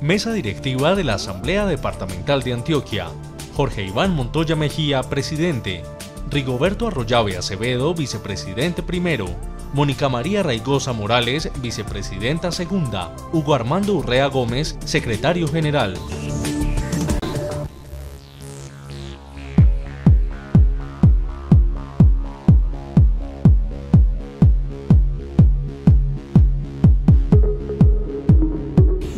Mesa Directiva de la Asamblea Departamental de Antioquia. Jorge Iván Montoya Mejía, presidente. Rigoberto Arroyave Acevedo, vicepresidente primero. Mónica María Raigosa Morales, vicepresidenta segunda. Hugo Armando Urrea Gómez, secretario general.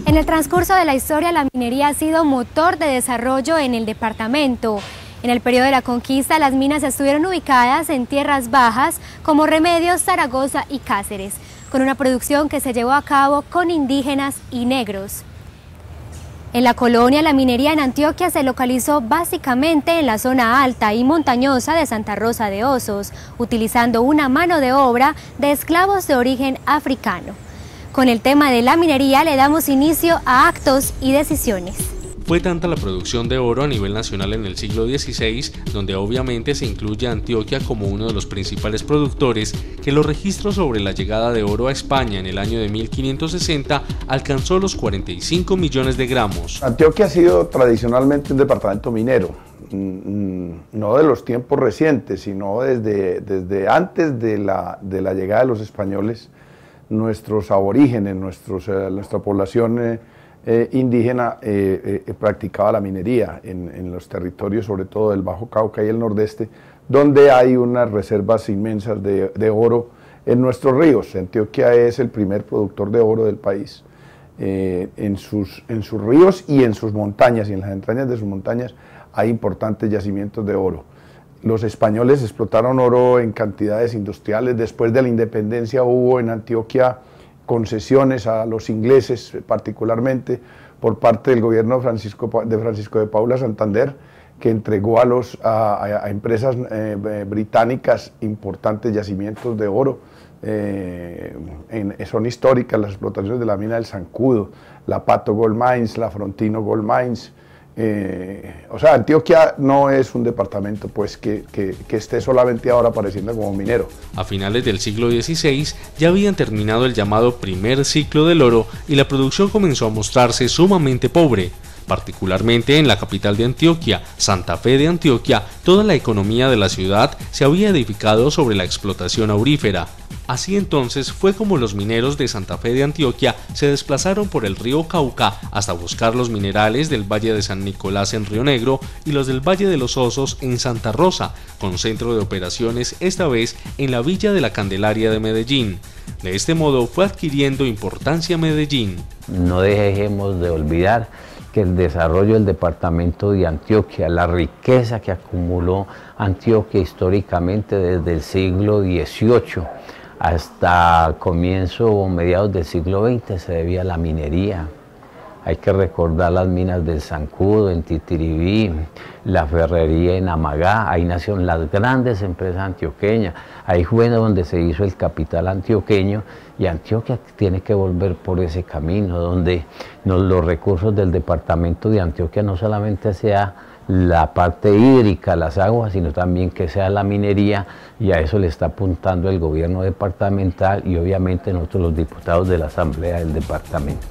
En el transcurso de la historia, la minería ha sido motor de desarrollo en el departamento. En el periodo de la conquista, las minas estuvieron ubicadas en tierras bajas como Remedios, Zaragoza y Cáceres, con una producción que se llevó a cabo con indígenas y negros. En la colonia, la minería en Antioquia se localizó básicamente en la zona alta y montañosa de Santa Rosa de Osos, utilizando una mano de obra de esclavos de origen africano. Con el tema de la minería le damos inicio a actos y decisiones. Fue tanta la producción de oro a nivel nacional en el siglo XVI, donde obviamente se incluye a Antioquia como uno de los principales productores, que los registros sobre la llegada de oro a España en el año de 1560 alcanzó los 45 millones de gramos. Antioquia ha sido tradicionalmente un departamento minero, no de los tiempos recientes, sino desde antes de la llegada de los españoles. Nuestros aborígenes, nuestra población indígena practicaba la minería en los territorios, sobre todo del Bajo Cauca y el Nordeste, donde hay unas reservas inmensas de oro en nuestros ríos. Antioquia es el primer productor de oro del país. En sus ríos y en sus montañas, y en las entrañas de sus montañas hay importantes yacimientos de oro. Los españoles explotaron oro en cantidades industriales. Después de la independencia hubo en Antioquia concesiones a los ingleses, particularmente por parte del gobierno de Francisco de Paula Santander, que entregó a empresas británicas importantes yacimientos de oro. Son históricas las explotaciones de la mina del Zancudo, la Pato Gold Mines, la Frontino Gold Mines. O sea, Antioquia no es un departamento pues que esté solamente ahora apareciendo como minero. A finales del siglo XVI ya habían terminado el llamado primer ciclo del oro y la producción comenzó a mostrarse sumamente pobre. Particularmente en la capital de Antioquia, Santa Fe de Antioquia, toda la economía de la ciudad se había edificado sobre la explotación aurífera. Así entonces fue como los mineros de Santa Fe de Antioquia se desplazaron por el río Cauca hasta buscar los minerales del Valle de San Nicolás en Río Negro y los del Valle de los Osos en Santa Rosa, con centro de operaciones esta vez en la Villa de la Candelaria de Medellín. De este modo fue adquiriendo importancia Medellín. No dejemos de olvidar que el desarrollo del departamento de Antioquia, la riqueza que acumuló Antioquia históricamente desde el siglo XVIII hasta comienzo o mediados del siglo XX se debía a la minería. Hay que recordar las minas del Zancudo, en Titiribí, la ferrería en Amagá, ahí nacieron las grandes empresas antioqueñas, ahí fue donde se hizo el capital antioqueño y Antioquia tiene que volver por ese camino, donde los recursos del departamento de Antioquia no solamente sea la parte hídrica, las aguas, sino también que sea la minería, y a eso le está apuntando el gobierno departamental y obviamente nosotros los diputados de la Asamblea del Departamento.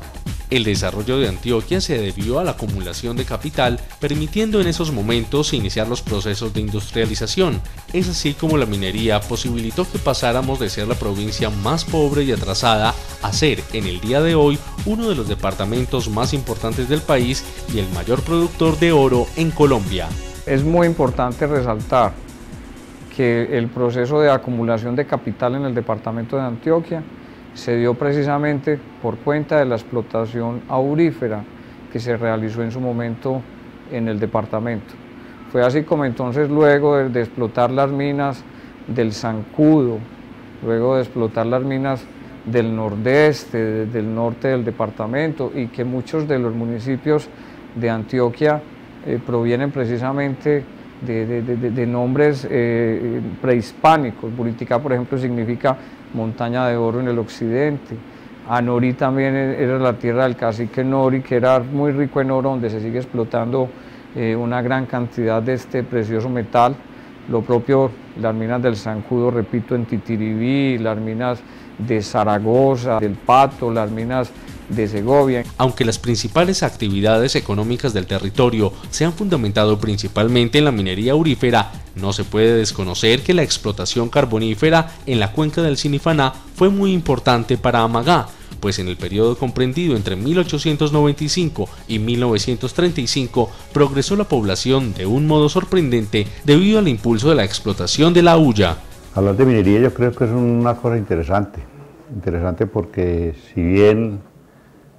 El desarrollo de Antioquia se debió a la acumulación de capital, permitiendo en esos momentos iniciar los procesos de industrialización. Es así como la minería posibilitó que pasáramos de ser la provincia más pobre y atrasada a ser, en el día de hoy, uno de los departamentos más importantes del país y el mayor productor de oro en Colombia. Es muy importante resaltar que el proceso de acumulación de capital en el departamento de Antioquia se dio precisamente por cuenta de la explotación aurífera que se realizó en su momento en el departamento. Fue así como entonces luego de explotar las minas del Zancudo, luego de explotar las minas del nordeste, del norte del departamento, y que muchos de los municipios de Antioquia provienen precisamente de nombres prehispánicos. Buriticá, por ejemplo, significa montaña de oro en el occidente. Anorí también era la tierra del cacique Nori, que era muy rico en oro, donde se sigue explotando una gran cantidad de este precioso metal. Lo propio, las minas del Zancudo, repito, en Titiribí, las minas de Zaragoza, del Pato, las minas de Segovia. Aunque las principales actividades económicas del territorio se han fundamentado principalmente en la minería aurífera, no se puede desconocer que la explotación carbonífera en la cuenca del Sinifaná fue muy importante para Amagá, pues en el periodo comprendido entre 1895 y 1935 progresó la población de un modo sorprendente debido al impulso de la explotación de la hulla. Hablar de minería yo creo que es una cosa interesante porque si bien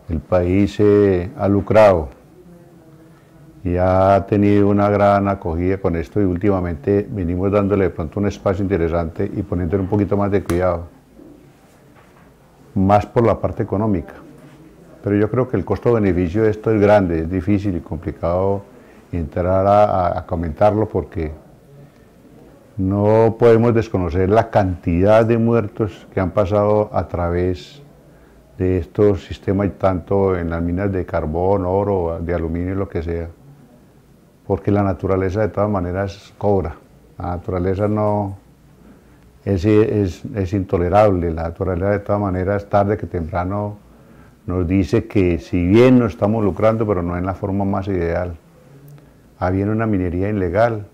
el país ha lucrado y ha tenido una gran acogida con esto y últimamente venimos dándole de pronto un espacio interesante y poniéndole un poquito más de cuidado, más por la parte económica. Pero yo creo que el costo-beneficio de esto es grande, es difícil y complicado entrar a comentarlo porque no podemos desconocer la cantidad de muertos que han pasado a través de estos sistemas, tanto en las minas de carbón, oro, de aluminio, lo que sea, porque la naturaleza de todas maneras cobra. La naturaleza no es intolerable, la naturaleza de todas maneras tarde que temprano nos dice que si bien nos estamos lucrando, pero no en la forma más ideal. Habiendo una minería ilegal,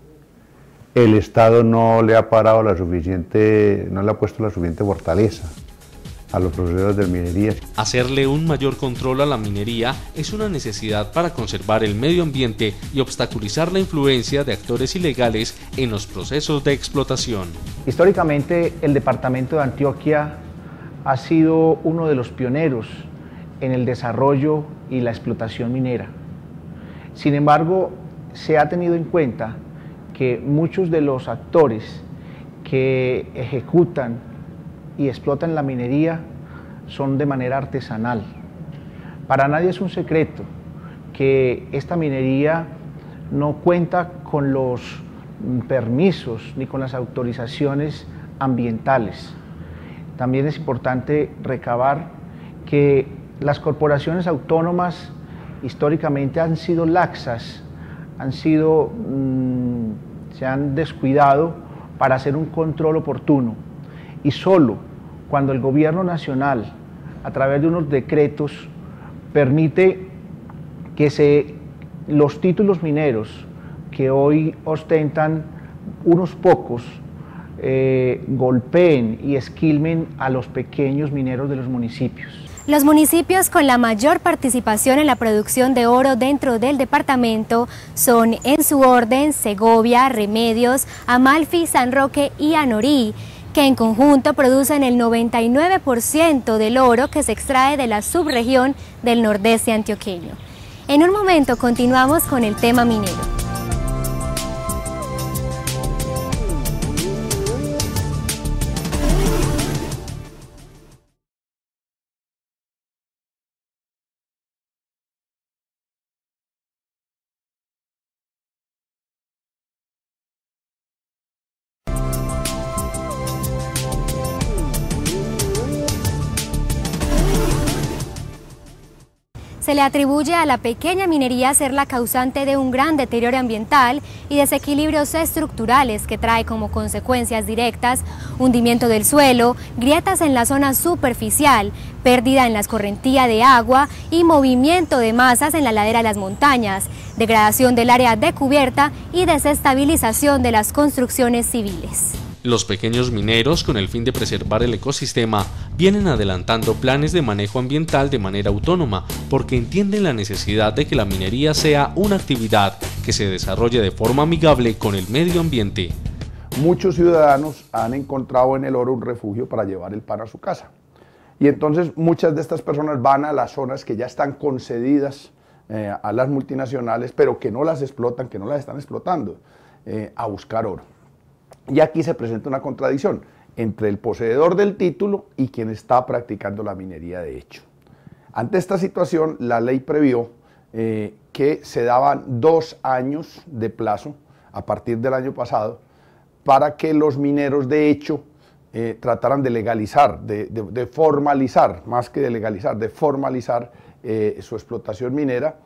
el Estado no le ha parado no le ha puesto la suficiente fortaleza a los procesos de minería. Hacerle un mayor control a la minería es una necesidad para conservar el medio ambiente y obstaculizar la influencia de actores ilegales en los procesos de explotación. Históricamente, el departamento de Antioquia ha sido uno de los pioneros en el desarrollo y la explotación minera. Sin embargo, se ha tenido en cuenta que muchos de los actores que ejecutan y explotan la minería son de manera artesanal. Para nadie es un secreto que esta minería no cuenta con los permisos ni con las autorizaciones ambientales. También es importante recabar que las corporaciones autónomas históricamente han sido laxas, se han descuidado para hacer un control oportuno. Y solo cuando el gobierno nacional, a través de unos decretos, permite que los títulos mineros que hoy ostentan unos pocos, golpeen y esquilmen a los pequeños mineros de los municipios. Los municipios con la mayor participación en la producción de oro dentro del departamento son, en su orden, Segovia, Remedios, Amalfi, San Roque y Anorí, que en conjunto producen el 99% del oro que se extrae de la subregión del nordeste antioqueño. En un momento continuamos con el tema minero. Se le atribuye a la pequeña minería ser la causante de un gran deterioro ambiental y desequilibrios estructurales que trae como consecuencias directas hundimiento del suelo, grietas en la zona superficial, pérdida en la escorrentía de agua y movimiento de masas en la ladera de las montañas, degradación del área de cubierta y desestabilización de las construcciones civiles. Los pequeños mineros, con el fin de preservar el ecosistema, vienen adelantando planes de manejo ambiental de manera autónoma, porque entienden la necesidad de que la minería sea una actividad que se desarrolle de forma amigable con el medio ambiente. Muchos ciudadanos han encontrado en el oro un refugio para llevar el pan a su casa. Y entonces muchas de estas personas van a las zonas que ya están concedidas a las multinacionales, pero que no las explotan, que no las están explotando, a buscar oro. Y aquí se presenta una contradicción entre el poseedor del título y quien está practicando la minería de hecho. Ante esta situación, la ley previó que se daban 2 años de plazo a partir del año pasado para que los mineros de hecho trataran de legalizar, de formalizar, más que de legalizar, de formalizar su explotación minera.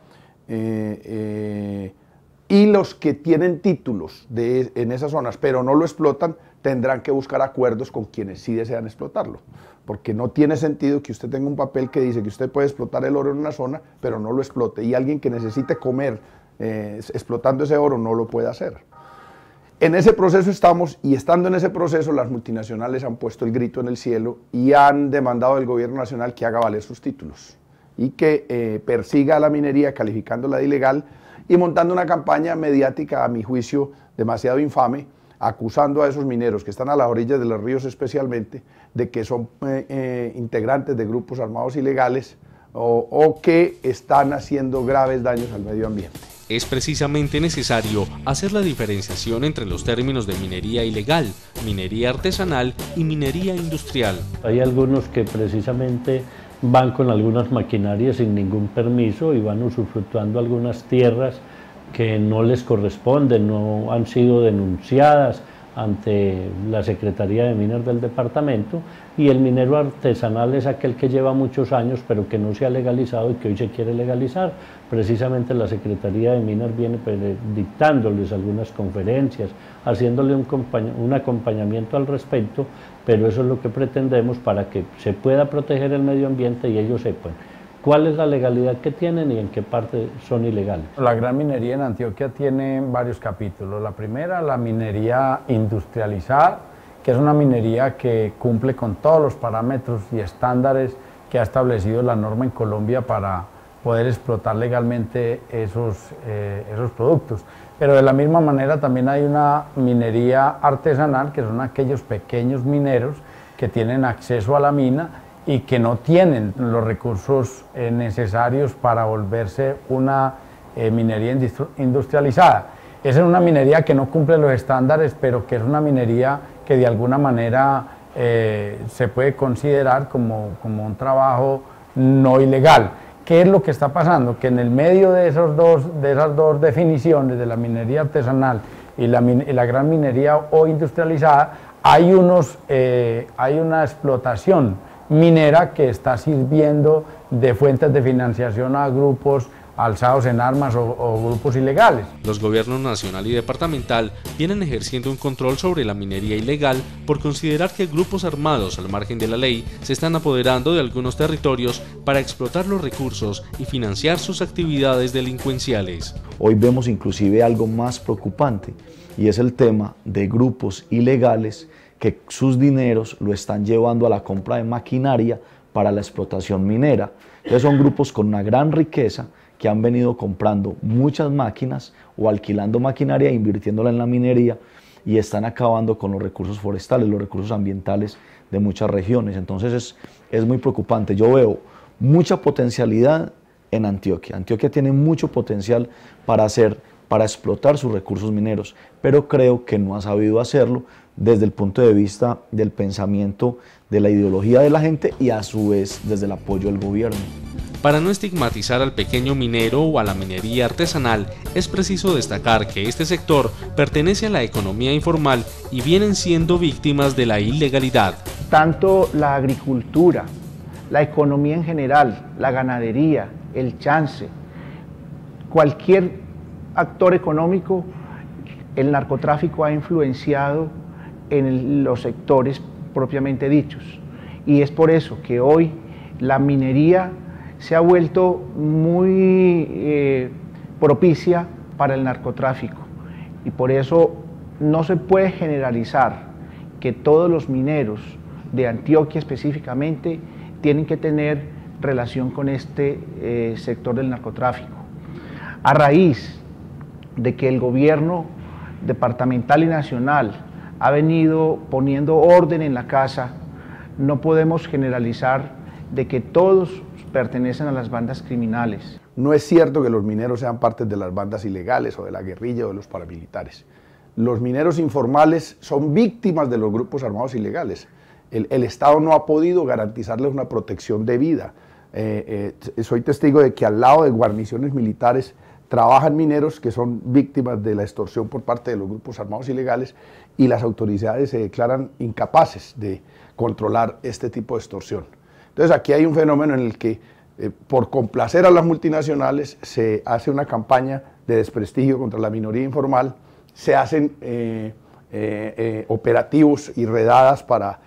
Y los que tienen títulos en esas zonas, pero no lo explotan, tendrán que buscar acuerdos con quienes sí desean explotarlo, porque no tiene sentido que usted tenga un papel que dice que usted puede explotar el oro en una zona, pero no lo explote, y alguien que necesite comer explotando ese oro no lo puede hacer. En ese proceso estamos, y estando en ese proceso, las multinacionales han puesto el grito en el cielo y han demandado al gobierno nacional que haga valer sus títulos y que persiga a la minería calificándola de ilegal y montando una campaña mediática, a mi juicio, demasiado infame, acusando a esos mineros que están a las orillas de los ríos especialmente, de que son integrantes de grupos armados ilegales o que están haciendo graves daños al medio ambiente. Es precisamente necesario hacer la diferenciación entre los términos de minería ilegal, minería artesanal y minería industrial. Hay algunos que precisamente van con algunas maquinarias sin ningún permiso y van usufructuando algunas tierras que no les corresponden, no han sido denunciadas ante la Secretaría de Minas del departamento, y el minero artesanal es aquel que lleva muchos años pero que no se ha legalizado y que hoy se quiere legalizar. Precisamente la Secretaría de Minas viene dictándoles algunas conferencias, haciéndole un acompañamiento al respecto, pero eso es lo que pretendemos para que se pueda proteger el medio ambiente y ellos sepan cuál es la legalidad que tienen y en qué parte son ilegales. La gran minería en Antioquia tiene varios capítulos. La primera, la minería industrializada, que es una minería que cumple con todos los parámetros y estándares que ha establecido la norma en Colombia para poder explotar legalmente esos productos. Pero de la misma manera también hay una minería artesanal, que son aquellos pequeños mineros que tienen acceso a la mina y que no tienen los recursos necesarios para volverse una minería industrializada. Esa es una minería que no cumple los estándares, pero que es una minería que de alguna manera se puede considerar como un trabajo no ilegal. ¿Qué es lo que está pasando? Que en el medio de esas dos definiciones, de la minería artesanal y la gran minería o industrializada, hay una explotación minera que está sirviendo de fuentes de financiación a grupos alzados en armas o grupos ilegales. Los gobiernos nacional y departamental vienen ejerciendo un control sobre la minería ilegal por considerar que grupos armados al margen de la ley se están apoderando de algunos territorios para explotar los recursos y financiar sus actividades delincuenciales. Hoy vemos inclusive algo más preocupante, y es el tema de grupos ilegales que sus dineros lo están llevando a la compra de maquinaria para la explotación minera. Entonces son grupos con una gran riqueza que han venido comprando muchas máquinas o alquilando maquinaria e invirtiéndola en la minería, y están acabando con los recursos forestales, los recursos ambientales de muchas regiones. Entonces es muy preocupante. Yo veo mucha potencialidad en Antioquia. Antioquia tiene mucho potencial para explotar sus recursos mineros, pero creo que no ha sabido hacerlo desde el punto de vista del pensamiento, de la ideología de la gente y a su vez desde el apoyo del gobierno. Para no estigmatizar al pequeño minero o a la minería artesanal, es preciso destacar que este sector pertenece a la economía informal y vienen siendo víctimas de la ilegalidad. Tanto la agricultura, la economía en general, la ganadería, el chance, cualquier actor económico, el narcotráfico ha influenciado en los sectores propiamente dichos. Y es por eso que hoy la minería se ha vuelto muy propicia para el narcotráfico. Y por eso no se puede generalizar que todos los mineros de Antioquia específicamente tienen que tener relación con este sector del narcotráfico. A raíz de que el gobierno departamental y nacional ha venido poniendo orden en la casa, no podemos generalizar de que todos pertenecen a las bandas criminales. No es cierto que los mineros sean parte de las bandas ilegales o de la guerrilla o de los paramilitares. Los mineros informales son víctimas de los grupos armados ilegales. El Estado no ha podido garantizarles una protección debida. Soy testigo de que al lado de guarniciones militares trabajan mineros que son víctimas de la extorsión por parte de los grupos armados ilegales, y las autoridades se declaran incapaces de controlar este tipo de extorsión. Entonces aquí hay un fenómeno en el que por complacer a las multinacionales se hace una campaña de desprestigio contra la minoría informal, se hacen operativos y redadas para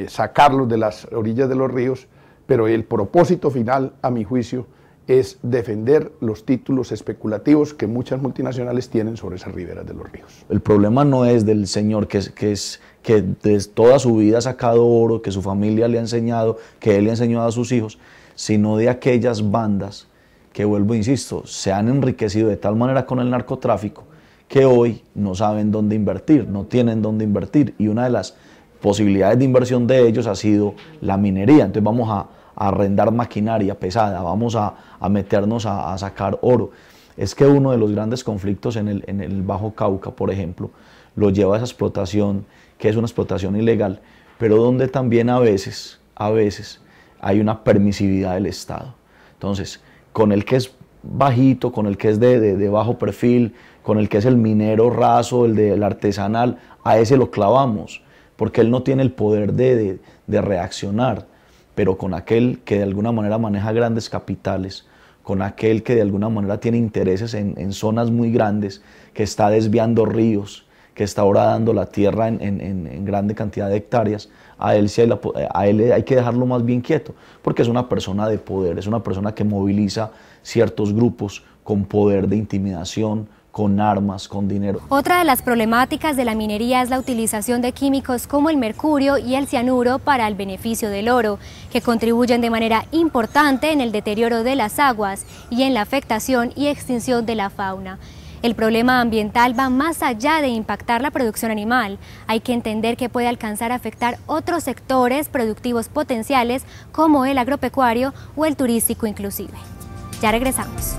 sacarlos de las orillas de los ríos, pero el propósito final, a mi juicio, es defender los títulos especulativos que muchas multinacionales tienen sobre esas riberas de los ríos. El problema no es del señor que desde toda su vida ha sacado oro, que su familia le ha enseñado, que él le ha enseñado a sus hijos, sino de aquellas bandas que, vuelvo, insisto, se han enriquecido de tal manera con el narcotráfico que hoy no saben dónde invertir, no tienen dónde invertir, y una de las posibilidades de inversión de ellos ha sido la minería. Entonces vamos a arrendar maquinaria pesada, vamos a meternos a sacar oro. Es que uno de los grandes conflictos en el Bajo Cauca, por ejemplo, lo lleva a esa explotación, que es una explotación ilegal, pero donde también a veces hay una permisividad del Estado. Entonces, con el que es bajito, con el que es de bajo perfil, con el que es el minero raso, el artesanal, a ese lo clavamos, porque él no tiene el poder de reaccionar. Pero con aquel que de alguna manera maneja grandes capitales, con aquel que de alguna manera tiene intereses en zonas muy grandes, que está desviando ríos, que está ahora dando la tierra en grande cantidad de hectáreas, a él hay que dejarlo más bien quieto, porque es una persona de poder, es una persona que moviliza ciertos grupos con poder de intimidación, con armas, con dinero. Otra de las problemáticas de la minería es la utilización de químicos como el mercurio y el cianuro para el beneficio del oro, que contribuyen de manera importante en el deterioro de las aguas y en la afectación y extinción de la fauna. El problema ambiental va más allá de impactar la producción animal. Hay que entender que puede alcanzar a afectar otros sectores productivos potenciales como el agropecuario o el turístico inclusive. Ya regresamos.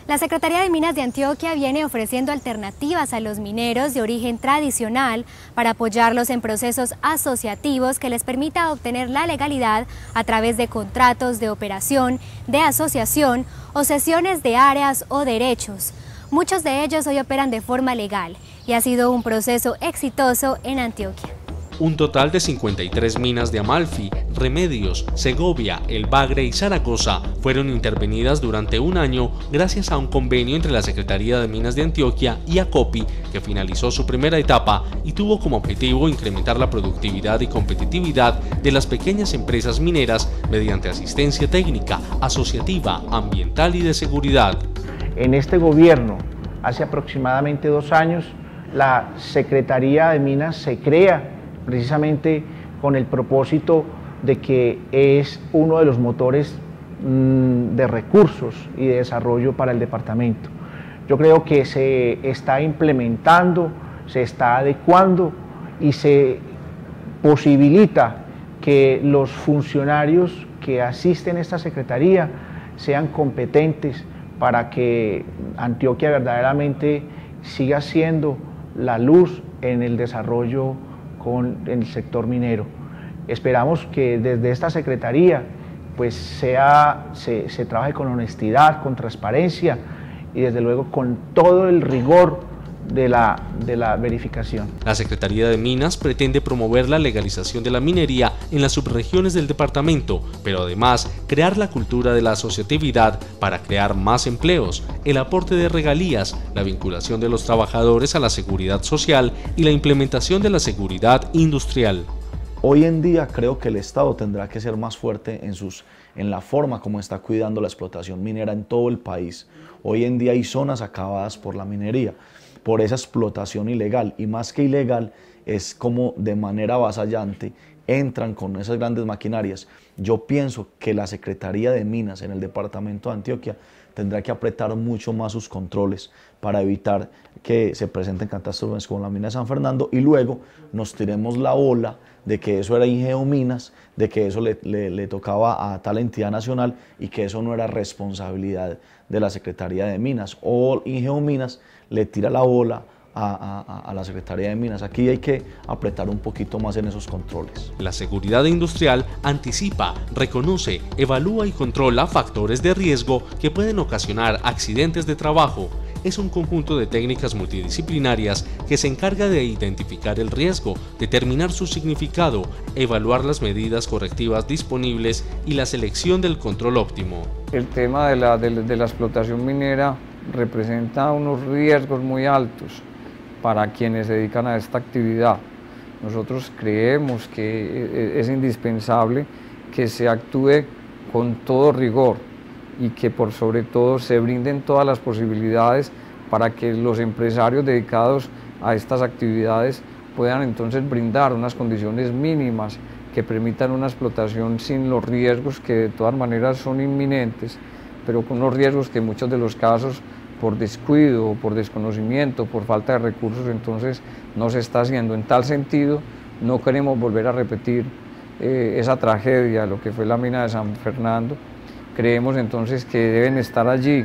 La Secretaría de Minas de Antioquia viene ofreciendo alternativas a los mineros de origen tradicional para apoyarlos en procesos asociativos que les permita obtener la legalidad a través de contratos de operación, de asociación o cesiones de áreas o derechos. Muchos de ellos hoy operan de forma legal y ha sido un proceso exitoso en Antioquia. Un total de 53 minas de Amalfi, Remedios, Segovia, El Bagre y Zaragoza fueron intervenidas durante un año gracias a un convenio entre la Secretaría de Minas de Antioquia y ACOPI, que finalizó su primera etapa y tuvo como objetivo incrementar la productividad y competitividad de las pequeñas empresas mineras mediante asistencia técnica, asociativa, ambiental y de seguridad. En este gobierno, hace aproximadamente 2 años, la Secretaría de Minas se crea precisamente con el propósito de que es uno de los motores de recursos y de desarrollo para el departamento. Yo creo que se está implementando, se está adecuando y se posibilita que los funcionarios que asisten a esta secretaría sean competentes para que Antioquia verdaderamente siga siendo la luz en el desarrollo en el sector minero. Esperamos que desde esta secretaría pues se trabaje con honestidad, con transparencia y desde luego con todo el rigor de la verificación. La Secretaría de Minas pretende promover la legalización de la minería en las subregiones del departamento, pero además crear la cultura de la asociatividad para crear más empleos, el aporte de regalías, la vinculación de los trabajadores a la seguridad social y la implementación de la seguridad industrial. Hoy en día creo que el Estado tendrá que ser más fuerte en la forma como está cuidando la explotación minera en todo el país. Hoy en día hay zonas acabadas por la minería, por esa explotación ilegal, y más que ilegal es como de manera avasallante entran con esas grandes maquinarias. Yo pienso que la Secretaría de Minas en el departamento de Antioquia tendrá que apretar mucho más sus controles para evitar que se presenten catástrofes como la mina de San Fernando y luego nos tiremos la ola de que eso era Ingeo Minas, de que eso le tocaba a tal entidad nacional y que eso no era responsabilidad de la Secretaría de Minas, o Ingeo Minas le tira la ola a la Secretaría de Minas. Aquí hay que apretar un poquito más en esos controles. La seguridad industrial anticipa, reconoce, evalúa y controla factores de riesgo que pueden ocasionar accidentes de trabajo. Es un conjunto de técnicas multidisciplinarias que se encarga de identificar el riesgo, determinar su significado, evaluar las medidas correctivas disponibles y la selección del control óptimo. El tema de la explotación minera representa unos riesgos muy altos para quienes se dedican a esta actividad. Nosotros creemos que es indispensable que se actúe con todo rigor y que por sobre todo se brinden todas las posibilidades para que los empresarios dedicados a estas actividades puedan entonces brindar unas condiciones mínimas que permitan una explotación sin los riesgos que de todas maneras son inminentes, pero con unos riesgos que en muchos de los casos por descuido, por desconocimiento, por falta de recursos, entonces no se está haciendo. En tal sentido, no queremos volver a repetir esa tragedia, lo que fue la mina de San Fernando. Creemos entonces que deben estar allí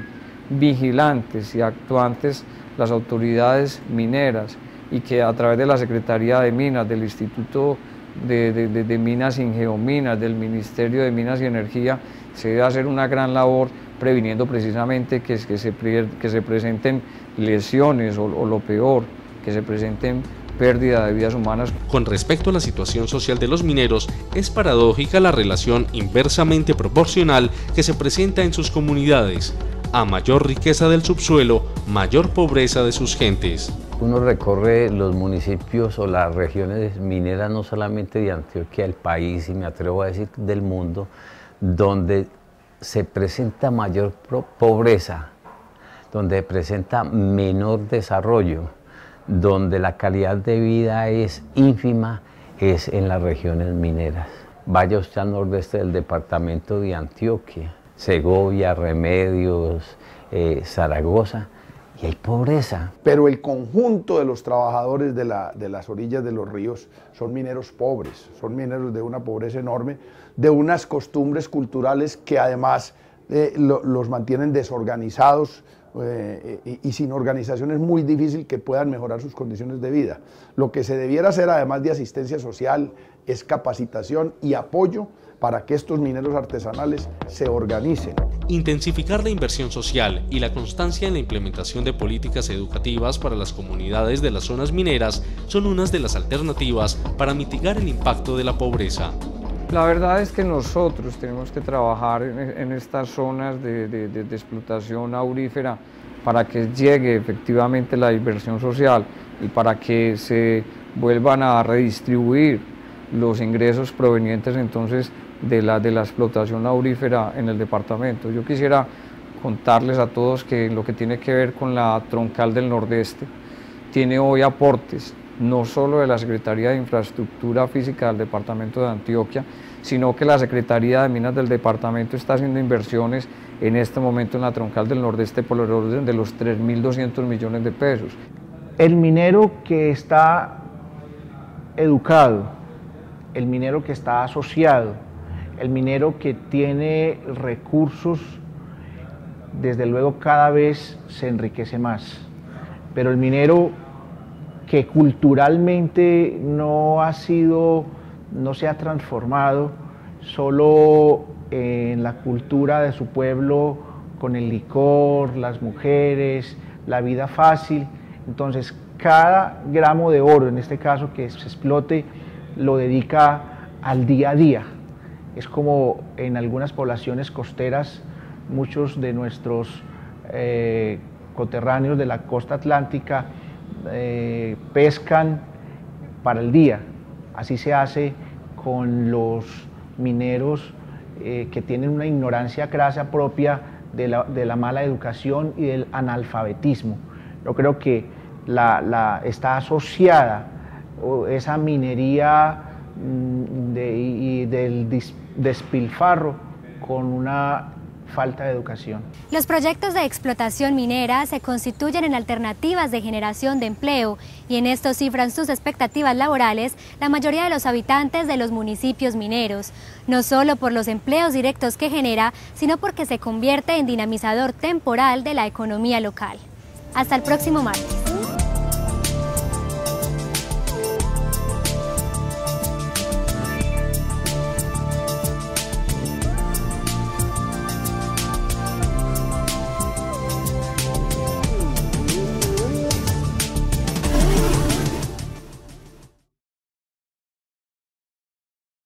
vigilantes y actuantes las autoridades mineras y que a través de la Secretaría de Minas, del Instituto de Minas y Geominas, del Ministerio de Minas y Energía, se debe hacer una gran labor previniendo precisamente que se presenten lesiones o lo peor, que se presenten pérdida de vidas humanas. Con respecto a la situación social de los mineros, es paradójica la relación inversamente proporcional que se presenta en sus comunidades. A mayor riqueza del subsuelo, mayor pobreza de sus gentes. Uno recorre los municipios o las regiones mineras no solamente de Antioquia, del país, y me atrevo a decir del mundo, donde se presenta mayor pobreza, donde se presenta menor desarrollo, donde la calidad de vida es ínfima, es en las regiones mineras. Vaya usted al nordeste del departamento de Antioquia, Segovia, Remedios, Zaragoza, y hay pobreza. Pero el conjunto de los trabajadores de las orillas de los ríos son mineros pobres, son mineros de una pobreza enorme, de unas costumbres culturales que además los mantienen desorganizados y sin organización es muy difícil que puedan mejorar sus condiciones de vida. Lo que se debiera hacer, además de asistencia social, es capacitación y apoyo para que estos mineros artesanales se organicen. Intensificar la inversión social y la constancia en la implementación de políticas educativas para las comunidades de las zonas mineras son unas de las alternativas para mitigar el impacto de la pobreza. La verdad es que nosotros tenemos que trabajar en estas zonas de explotación aurífera para que llegue efectivamente la inversión social y para que se vuelvan a redistribuir los ingresos provenientes entonces de la explotación aurífera en el departamento. Yo quisiera contarles a todos que en lo que tiene que ver con la troncal del Nordeste, tiene hoy aportes no solo de la Secretaría de Infraestructura Física del departamento de Antioquia, sino que la Secretaría de Minas del departamento está haciendo inversiones en este momento en la troncal del Nordeste por el orden de los 3.200 millones de pesos. El minero que está educado, el minero que está asociado, el minero que tiene recursos, desde luego cada vez se enriquece más. Pero el minero que culturalmente no se ha transformado solo en la cultura de su pueblo, con el licor, las mujeres, la vida fácil, entonces cada gramo de oro, en este caso que se explote, lo dedica al día a día. Es como en algunas poblaciones costeras, muchos de nuestros coterráneos de la costa atlántica pescan para el día. Así se hace con los mineros que tienen una ignorancia crasa propia de la mala educación y del analfabetismo. Yo creo que está asociada esa minería y del despilfarro con una falta de educación. Los proyectos de explotación minera se constituyen en alternativas de generación de empleo y en esto cifran sus expectativas laborales la mayoría de los habitantes de los municipios mineros, no solo por los empleos directos que genera, sino porque se convierte en dinamizador temporal de la economía local. Hasta el próximo martes.